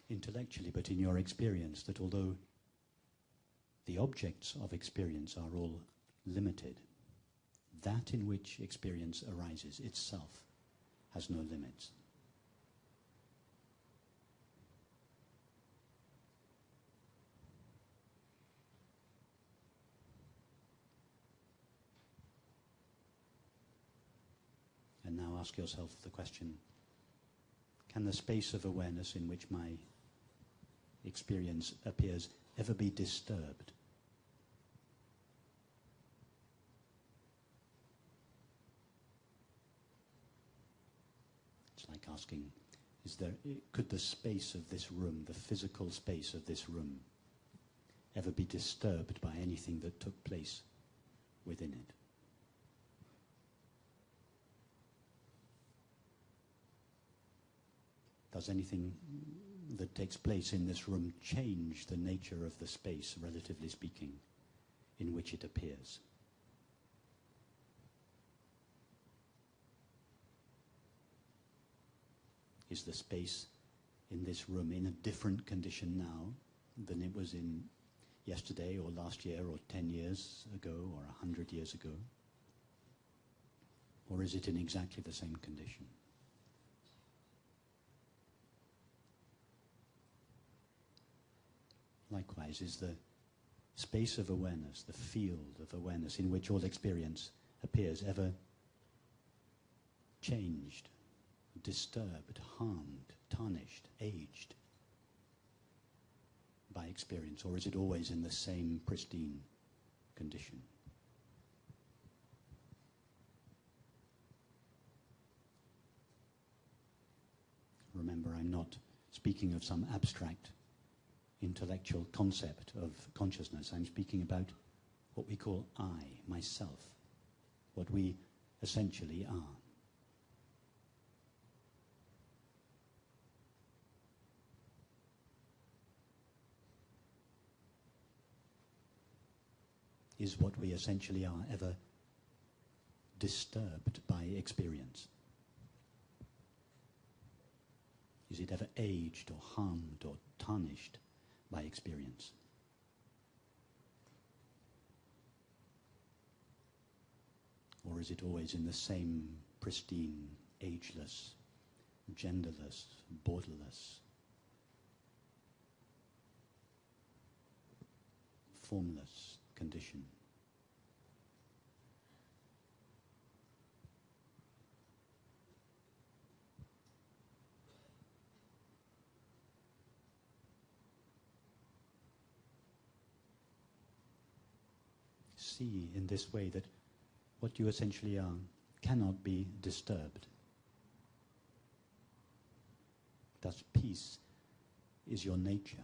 intellectually, but in your experience, that although the objects of experience are all limited, that in which experience arises itself has no limits. And now ask yourself the question, can the space of awareness in which my experience appears ever be disturbed? It's like asking, could the space of this room, the physical space of this room, ever be disturbed by anything that took place within it? Does anything that takes place in this room change the nature of the space, relatively speaking, in which it appears? Is the space in this room in a different condition now than it was in yesterday or last year or 10 years ago or 100 years ago? Or is it in exactly the same condition? Likewise, is the space of awareness, the field of awareness in which all experience appears, ever changed, disturbed, harmed, tarnished, aged by experience, or is it always in the same pristine condition? Remember, I'm not speaking of some abstract intellectual concept of consciousness. I'm speaking about what we call I, myself, what we essentially are. Is what we essentially are ever disturbed by experience? Is it ever aged or harmed or tarnished by experience? Or is it always in the same pristine, ageless, genderless, borderless, formless condition? See in this way that what you essentially are cannot be disturbed. Thus, peace is your nature,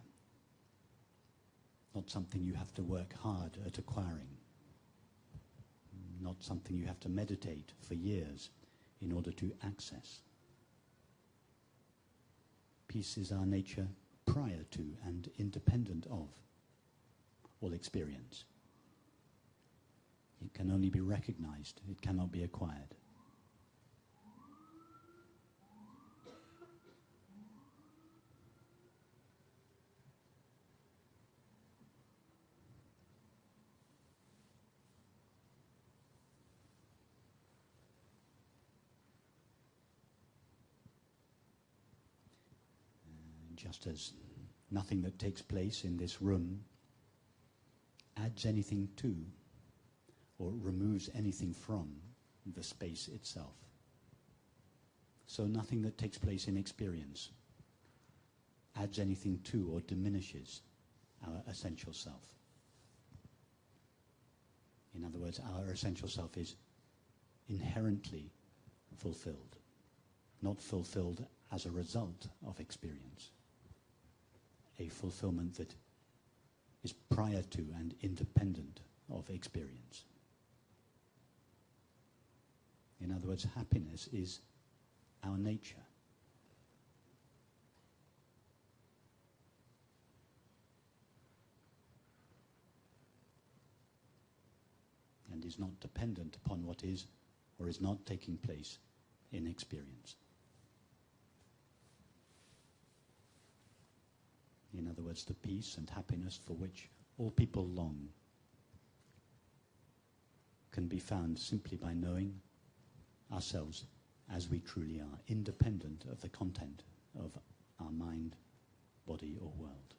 not something you have to work hard at acquiring, not something you have to meditate for years in order to access. Peace is our nature prior to and independent of all experience. It can only be recognized, it cannot be acquired. Just as nothing that takes place in this room adds anything to or removes anything from the space itself, so nothing that takes place in experience adds anything to or diminishes our essential self. In other words, our essential self is inherently fulfilled, not fulfilled as a result of experience. A fulfillment that is prior to and independent of experience. In other words, happiness is our nature. And is not dependent upon what is or is not taking place in experience. In other words, the peace and happiness for which all people long, can be found simply by knowing ourselves as we truly are, independent of the content of our mind, body, or world.